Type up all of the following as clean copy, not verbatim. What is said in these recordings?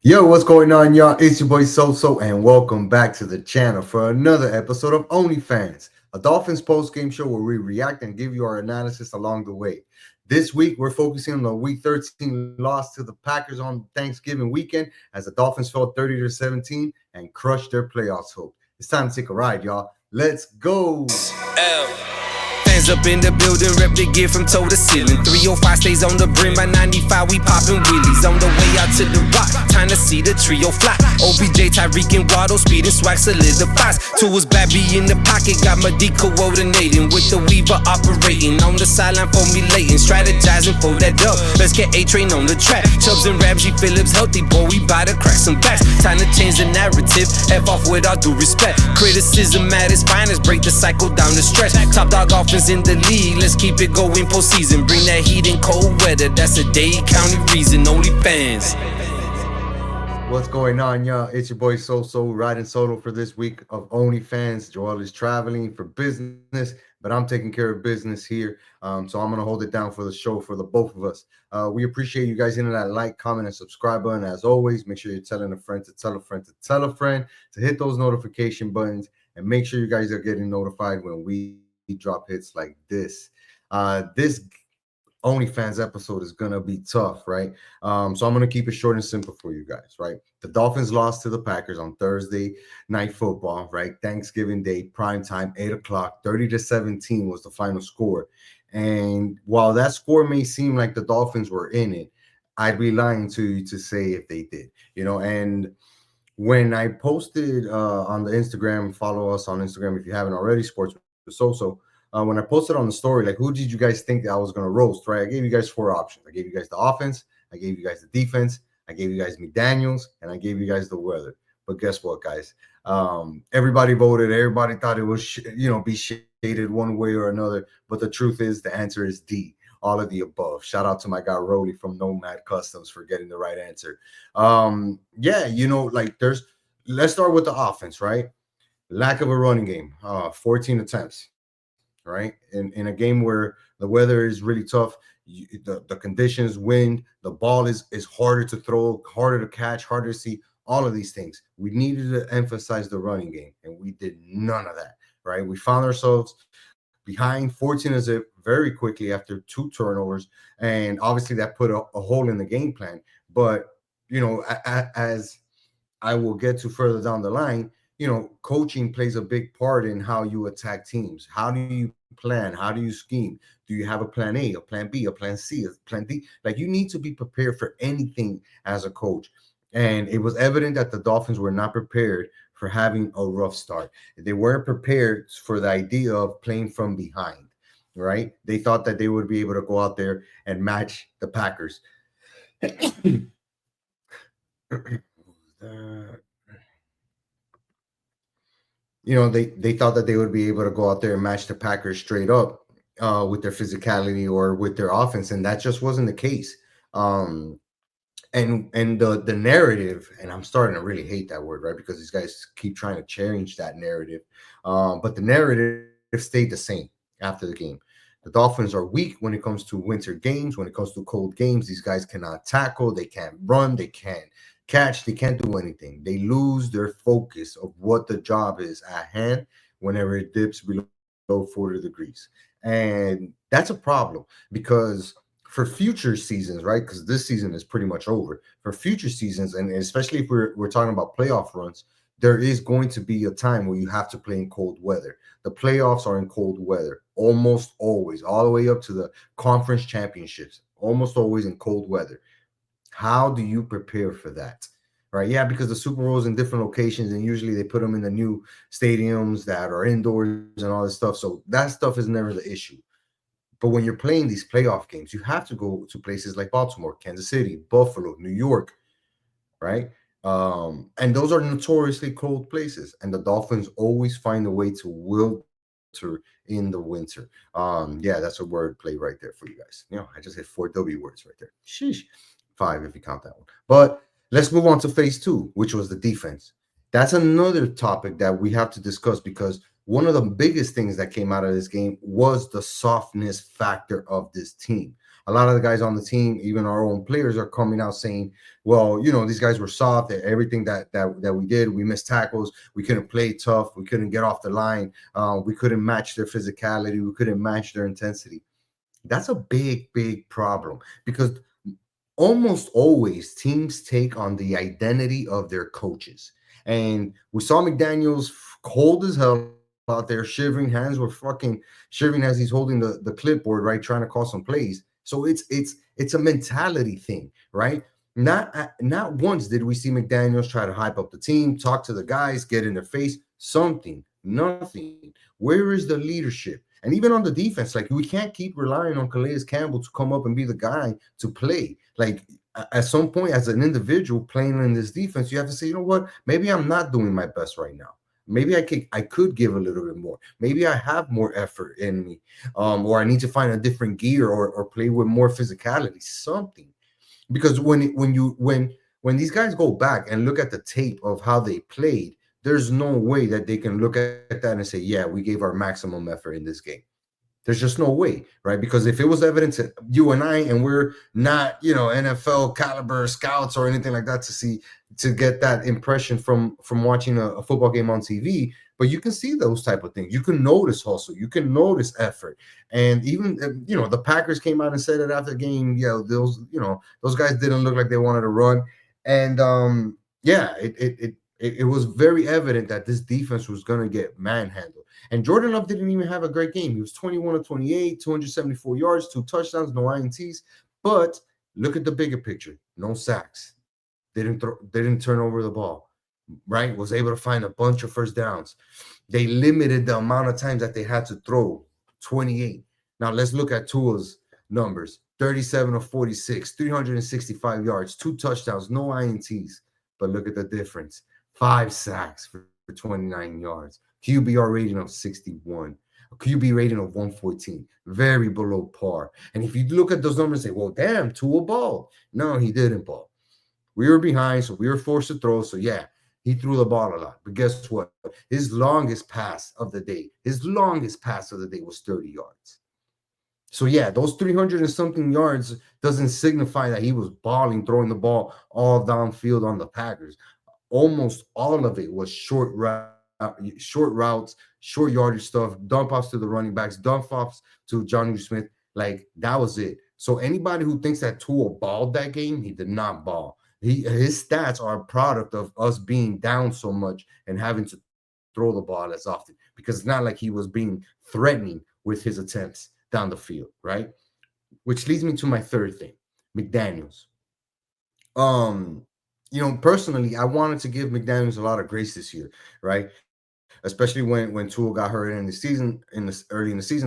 Yo, what's going on, y'all? It's your boy So, and welcome back to the channel for another episode of OnlyFans, a Dolphins post-game show where we react and give you our analysis along the way. This week, we're focusing on the Week 13 loss to the Packers on Thanksgiving weekend as the Dolphins fell 30-17 and crushed their playoffs hope. It's time to take a ride, y'all. Let's go! Fans up in the building, rep the gear from toe to ceiling. 305 stays on the brim, by 95 we poppin' wheelies. On the way out to the rock, time to see the trio fly. OBJ, Tyreek, and Waddle, speed and swag solidifies. Two was Babby in the pocket, got my D coordinating. With the Weaver operating, on the sideline formulating. Strategizing for that dub, let's get A-Train on the track. Chubbs and Ramsey, Phillips healthy, boy, we bout to crack some backs. Time to change the narrative, F off with all due respect. Criticism at its finest, break the cycle down the stretch. Top dog offense in the league, let's keep it going postseason. Bring that heat in cold weather, that's a Dade County reason. OnlyFans. What's going on, y'all? It's your boy So riding solo for this week of OnlyFans. Joel is traveling for business, but I'm taking care of business here. So I'm gonna hold it down for the show for the both of us. We appreciate you guys hitting that like, comment, and subscribe button. As always, make sure you're telling a friend to tell a friend to tell a friend to hit those notification buttons, and make sure you guys are getting notified when we drop hits like this. This OnlyFans episode is gonna be tough, right? So I'm gonna keep it short and simple for you guys, right? The Dolphins lost to the Packers on Thursday night football, right? Thanksgiving Day, prime time, 8 o'clock, 30-17 was the final score. And while that score may seem like the Dolphins were in it, I'd be lying to you to say if they did, And when I posted on the Instagram, follow us on Instagram if you haven't already, Sports with So. When I posted on the story, like, who did you guys think that I was going to roast, right? I gave you guys four options. I gave you guys the offense, I gave you guys the defense, I gave you guys McDaniels, and I gave you guys the weather. But guess what, guys? Everybody voted. Everybody thought it was, be shaded one way or another. But the truth is, the answer is D. All of the above. Shout out to my guy Rody from Nomad Customs for getting the right answer. Let's start with the offense, right? Lack of a running game. 14 attempts. Right, in a game where the weather is really tough, the conditions, wind, the ball is harder to throw, harder to catch, harder to see, all of these things. We needed to emphasize the running game, and we did none of that. Right, we found ourselves behind 14-0 very quickly after two turnovers, and obviously that put a hole in the game plan. But as I will get to further down the line, coaching plays a big part in how you attack teams. How do you plan? How do you scheme? Do you have a plan A, a plan B, a plan C, a plan D? Like, you need to be prepared for anything as a coach. And it was evident that the Dolphins were not prepared for having a rough start. They weren't prepared for the idea of playing from behind, right? They thought that they would be able to go out there and match the Packers. They thought that they would be able to go out there and match the Packers straight up with their physicality or with their offense, and that just wasn't the case. And the narrative, and I'm starting to really hate that word, right? Because these guys keep trying to change that narrative. But the narrative stayed the same after the game. The Dolphins are weak when it comes to winter games. When it comes to cold games, these guys cannot tackle, they can't run, they can't catch, they can't do anything. They lose their focus of what the job is at hand whenever it dips below 40 degrees. And that's a problem because for future seasons, right? Because this season is pretty much over. For future seasons, and especially if we're talking about playoff runs, there is going to be a time where you have to play in cold weather. The playoffs are in cold weather almost always, all the way up to the conference championships, almost always in cold weather. How do you prepare for that? Right? Yeah, because the Super Bowl is in different locations, and usually they put them in the new stadiums that are indoors and all this stuff. So that stuff is never the issue. But when you're playing these playoff games, you have to go to places like Baltimore, Kansas City, Buffalo, New York, right? And those are notoriously cold places. And the Dolphins always find a way to wilter in the winter. Yeah, that's a word play right there for you guys. I just hit 4 W words right there. Sheesh. 5 if you count that one. But let's move on to phase two, which was the defense. That's another topic that we have to discuss because one of the biggest things that came out of this game was the softness factor of this team. A lot of the guys on the team, even our own players, are coming out saying, "Well, these guys were soft. Everything that we did, we missed tackles. We couldn't play tough. We couldn't get off the line. We couldn't match their physicality. We couldn't match their intensity." That's a big, big problem because almost always teams take on the identity of their coaches. And we saw McDaniels cold as hell out there, shivering. Hands were fucking shivering as he's holding the clipboard, right, trying to call some plays. So it's a mentality thing, right? Not once did we see McDaniels try to hype up the team, talk to the guys, get in their face, something, nothing. Where is the leadership? And even on the defense, like, we can't keep relying on Calais Campbell to come up and be the guy to play. Like, at some point, as an individual playing in this defense, you have to say, you know what? Maybe I'm not doing my best right now. Maybe I could give a little bit more. Maybe I have more effort in me, or I need to find a different gear, or play with more physicality, something. Because when these guys go back and look at the tape of how they played, there's no way that they can look at that and say, yeah, we gave our maximum effort in this game. There's just no way, right? Because if it was evidence that you and I, and we're not, NFL caliber scouts or anything like that, to get that impression from watching a football game on TV, but you can see those type of things. You can notice hustle, you can notice effort, and even the Packers came out and said it after the game. Yeah, those guys didn't look like they wanted to run, and yeah, it was very evident that this defense was going to get manhandled. And Jordan Love didn't even have a great game. He was 21 of 28, 274 yards, 2 touchdowns, no INTs. But look at the bigger picture. No sacks. They didn't turn over the ball, right? Was able to find a bunch of first downs. They limited the amount of times that they had to throw, 28. Now let's look at Tua's numbers. 37 of 46, 365 yards, 2 touchdowns, no INTs. But look at the difference. 5 sacks for 29 yards. QBR rating of 61. A QB rating of 114. Very below par. And if you look at those numbers and say, well, damn, Tua ball. No, he didn't ball. We were behind, so we were forced to throw. So, yeah, he threw the ball a lot. But guess what? His longest pass of the day was 30 yards. So, yeah, those 300 and something yards doesn't signify that he was balling, throwing the ball all downfield on the Packers. Almost all of it was short routes, short yardage stuff, dump offs to the running backs, dump offs to Johnny Smith. Like, that was it. So anybody who thinks that Tua balled that game, he did not ball. His stats are a product of us being down so much and having to throw the ball as often, because it's not like he was being threatening with his attempts down the field, right? Which leads me to my third thing, McDaniels. Personally, I wanted to give McDaniels a lot of grace this year, right? Especially when Tua got hurt early in the season. I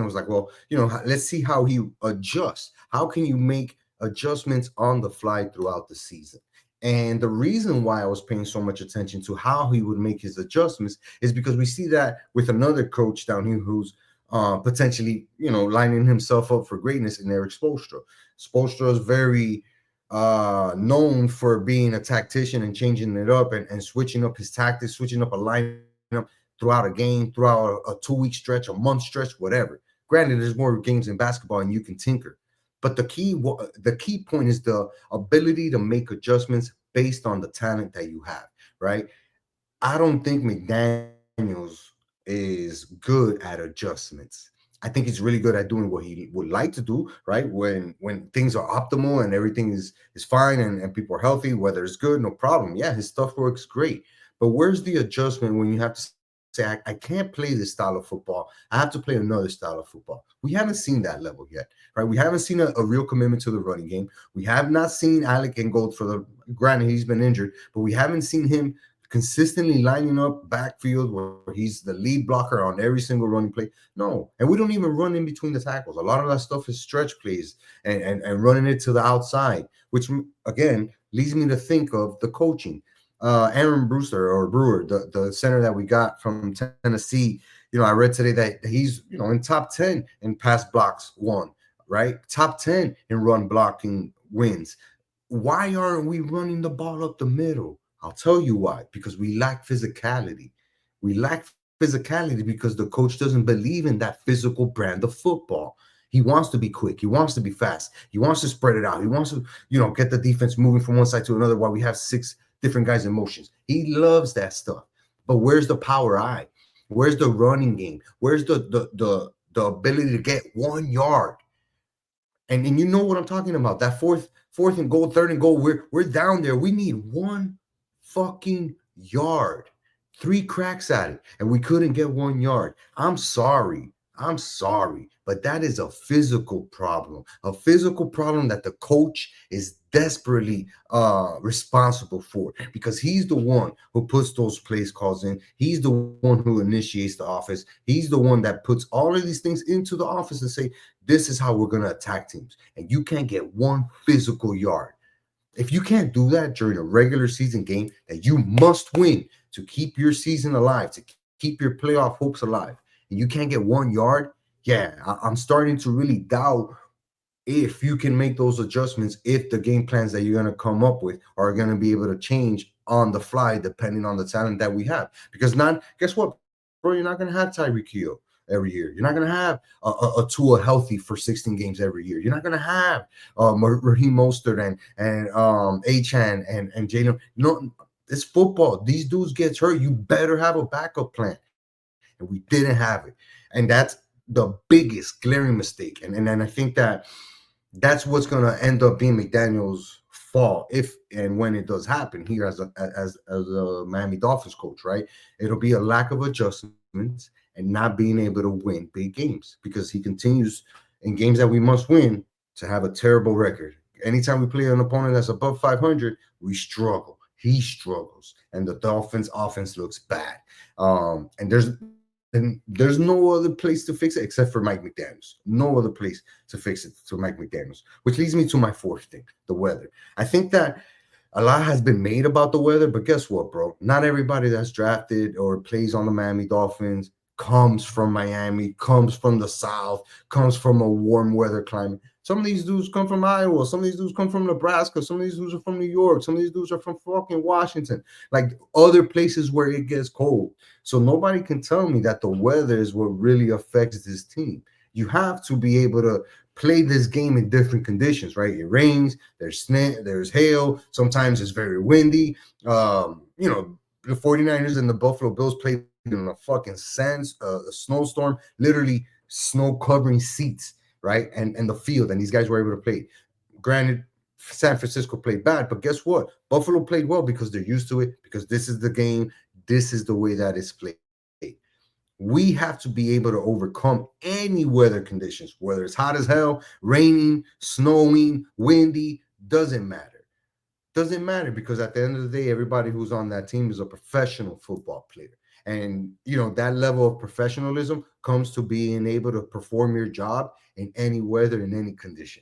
was like, well, let's see how he adjusts. How can you make adjustments on the fly throughout the season? And the reason why I was paying so much attention to how he would make his adjustments is because we see that with another coach down here who's potentially, lining himself up for greatness in Eric Spoelstra. Spoelstra is very known for being a tactician and changing it up and switching up his tactics, switching up a lineup throughout a game, throughout a 2-week stretch, a month stretch, whatever. Granted, there's more games in basketball and you can tinker, but the key point is the ability to make adjustments based on the talent that you have, right? I don't think McDaniels is good at adjustments. I think he's really good at doing what he would like to do, right? When things are optimal and everything is fine and people are healthy, whether it's good, no problem. Yeah, his stuff works great. But where's the adjustment when you have to say, I can't play this style of football. I have to play another style of football. We haven't seen that level yet, right? We haven't seen a real commitment to the running game. We have not seen Alec and Gold granted, he's been injured, but we haven't seen him consistently lining up backfield where he's the lead blocker on every single running play. No, and we don't even run in between the tackles. A lot of that stuff is stretch plays and running it to the outside, which again leads me to think of the coaching. Aaron Brewster or Brewer, the center that we got from Tennessee. I read today that he's in top 10 in pass blocks won, right? Top 10 in run blocking wins. Why aren't we running the ball up the middle? I'll tell you why. Because we lack physicality. We lack physicality because the coach doesn't believe in that physical brand of football. He wants to be quick. He wants to be fast. He wants to spread it out. He wants to, get the defense moving from one side to another while we have six different guys in motions. He loves that stuff. But where's the power eye? Where's the running game? Where's the ability to get 1 yard? And you know what I'm talking about. That fourth and goal, third and goal. We're down there. We need 1 fucking yard. 3 cracks at it, and we couldn't get 1 yard. I'm sorry. But that is a physical problem. A physical problem that the coach is desperately responsible for, because he's the one who puts those plays calls in. He's the one who initiates the offense. He's the one that puts all of these things into the office and say, this is how we're going to attack teams. And you can't get 1 physical yard. If you can't do that during a regular season game that you must win to keep your season alive, to keep your playoff hopes alive, and you can't get 1 yard, yeah, I'm starting to really doubt if you can make those adjustments, if the game plans that you're going to come up with are going to be able to change on the fly depending on the talent that we have. Because guess what, bro? You're not going to have Tyreek Hill every year. You're not going to have a Tua healthy for 16 games every year. You're not going to have Raheem Mostert and Achan and Jalen. It's football. These dudes get hurt. You better have a backup plan. And we didn't have it. And that's the biggest glaring mistake. And I think that's what's going to end up being McDaniel's fault if and when it does happen here as a Miami Dolphins coach, right? It'll be a lack of adjustments and not being able to win big games, because he continues in games that we must win to have a terrible record. Anytime we play an opponent that's above 500, we struggle. He struggles, and the Dolphins offense looks bad. And there's no other place to fix it except for Mike McDaniels. No other place to fix it to Mike McDaniels, which leads me to my fourth thing, the weather. I think that a lot has been made about the weather, but guess what, bro? Not everybody that's drafted or plays on the Miami Dolphins comes from Miami, comes from the South, comes from a warm weather climate. Some of these dudes come from Iowa. Some of these dudes come from Nebraska. Some of these dudes are from New York. Some of these dudes are from fucking Washington, like other places where it gets cold. So nobody can tell me that the weather is what really affects this team. You have to be able to play this game in different conditions, right? It rains, there's snow, there's hail. Sometimes it's very windy. The 49ers and the Buffalo Bills played in a fucking a snowstorm, literally snow covering seats, right? And the field, and these guys were able to play. Granted, San Francisco played bad, but guess what? Buffalo played well because they're used to it, because this is the game. This is the way that it's played. We have to be able to overcome any weather conditions, whether it's hot as hell, raining, snowing, windy, doesn't matter. Doesn't matter, because at the end of the day, everybody who's on that team is a professional football player. And, that level of professionalism comes to being able to perform your job in any weather, in any condition,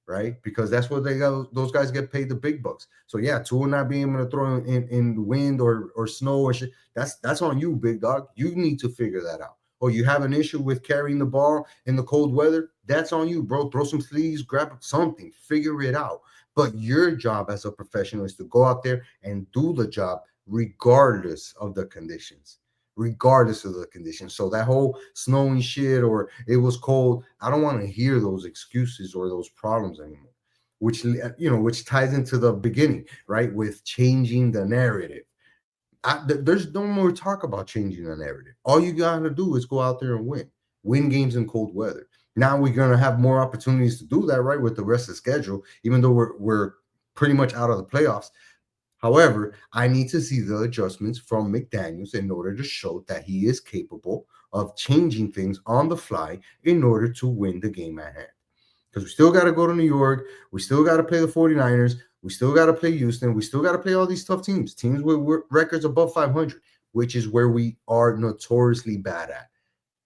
right? Because that's what those guys get paid the big bucks. So, yeah, Tua not being able to throw in wind or snow or shit, that's on you, big dog. You need to figure that out. Or you have an issue with carrying the ball in the cold weather, that's on you, bro. Throw some sleeves, grab something, figure it out. But your job as a professional is to go out there and do the job regardless of the conditions. So that whole snowing shit or it was cold, I don't want to hear those excuses or those problems anymore, which ties into the beginning, right? With changing the narrative. There's no more talk about changing the narrative. All you got to do is go out there and win games in cold weather. Now we're going to have more opportunities to do that, right? With the rest of the schedule, even though we're pretty much out of the playoffs. However, I need to see the adjustments from McDaniels in order to show that he is capable of changing things on the fly in order to win the game at hand. Because we still got to go to New York. We still got to play the 49ers. We still got to play Houston. We still got to play all these tough teams with records above 500, which is where we are notoriously bad at.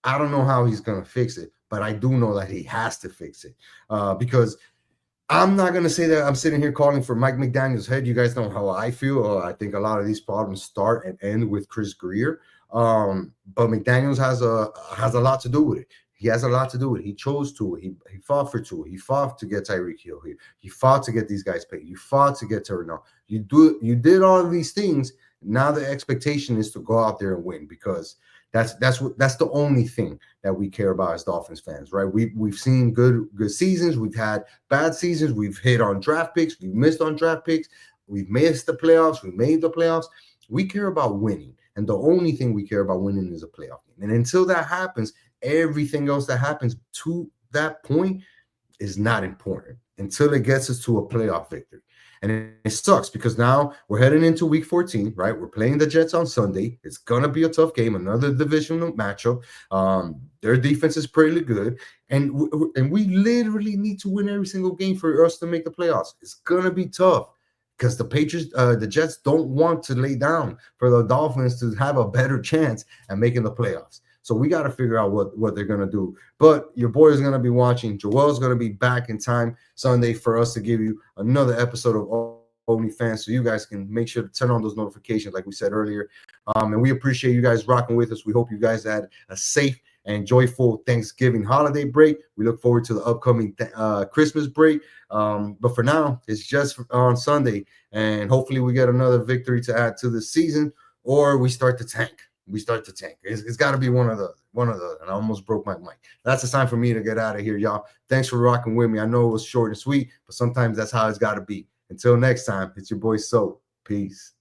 I don't know how he's going to fix it, but I do know that he has to fix it because I'm not going to say that I'm sitting here calling for Mike McDaniel's head. You guys know how I feel. I think a lot of these problems start and end with Chris Greer. But McDaniel's has a lot to do with it. He has a lot to do with it. He chose to. He fought for Tua. He fought to get Tyreek Hill here. He fought to get these guys paid. You fought to get Terrell. You did all of these things. Now the expectation is to go out there and win, because That's the only thing that we care about as Dolphins fans, right? We've seen good seasons, we've had bad seasons, we've hit on draft picks, we've missed on draft picks, we've missed the playoffs, we made the playoffs. We care about winning, and the only thing we care about winning is a playoff game. And until that happens, everything else that happens to that point is not important until it gets us to a playoff victory. And it sucks because now we're heading into week 14, right? We're playing the Jets on Sunday. It's going to be a tough game, another divisional matchup. Their defense is pretty good. And we literally need to win every single game for us to make the playoffs. It's going to be tough because the Jets don't want to lay down for the Dolphins to have a better chance at making the playoffs. So we got to figure out what they're going to do. But your boy is going to be watching. Joel's going to be back in time Sunday for us to give you another episode of OnlyFans, so you guys can make sure to turn on those notifications like we said earlier. And we appreciate you guys rocking with us. We hope you guys had a safe and joyful Thanksgiving holiday break. We look forward to the upcoming Christmas break. But for now, it's just on Sunday. And hopefully we get another victory to add to the season, or we start to tank. It's got to be one of the. And I almost broke my mic. That's the time for me to get out of here, y'all. Thanks for rocking with me. I know it was short and sweet, but sometimes that's how it's got to be. Until next time, it's your boy So. Peace.